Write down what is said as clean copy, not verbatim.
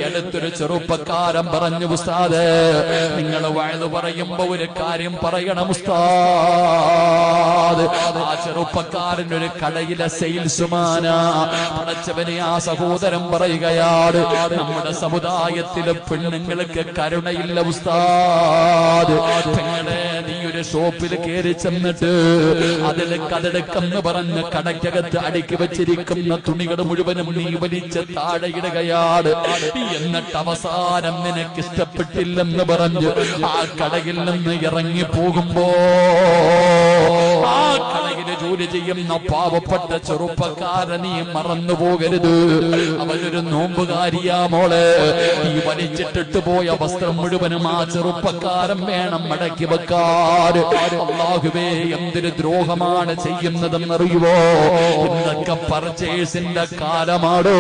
അടുത്തൊരു ചെറുപ്പക്കാരൻ പറഞ്ഞു, ഉസ്താദ് നിങ്ങൾ വഅദ് പറയുമ്പോ ഒരു കാര്യം പറയണം ഉസ്താദ്. ആ ചെറുപ്പക്കാരൻ ഒരു കടയിലെ സെയിൽസ്മാനാ. പടച്ചവനെ, ആ സഹോദരൻ പറയുകയാണ്, നമ്മുടെ സമുദായത്തിലെ പെണ്ണുങ്ങൾക്ക് കരുണയില്ല ഉസ്താദ്. പെങ്ങളെ, നീ ഒരു ഷോപ്പിൽ കയറി ചെന്നിട്ട് അതിലെന്ന് പറഞ്ഞ് കടയ്ക്കകത്ത് അടുക്കി വെച്ചിരിക്കുന്ന തുണികൾ മുഴുവനും നീ വലിച്ച് താഴെയിടുകയാണ്. എന്നിട്ട് അവസാനം നിനക്ക് ഇഷ്ടപ്പെട്ടില്ലെന്ന് പറഞ്ഞ് ആ കടയിൽ നിന്ന് ഇറങ്ങി പോകുമ്പോ ആ കടയിൽ ജോലി ചെയ്യുന്ന പാവപ്പെട്ട ചെറുപ്പക്കാരൻ നീ മറന്നു പോകരുത്. അവനൊരു നോമ്പുകാരിയാ മോളെ. ഈ വലിച്ചിട്ടിട്ട് പോയ വസ്ത്രം മുഴുവനും ആ ചെറുപ്പക്കാരൻ വേണം മടക്കി വെക്കാൻ. അല്ലാഹുവേ, എന്തൊരു ദ്രോഹമാണ് ചെയ്യുന്നതെന്നറിയുവോ? ഇന്നൊക്കെ പർച്ചേസിന്റെ കാലമാണോ?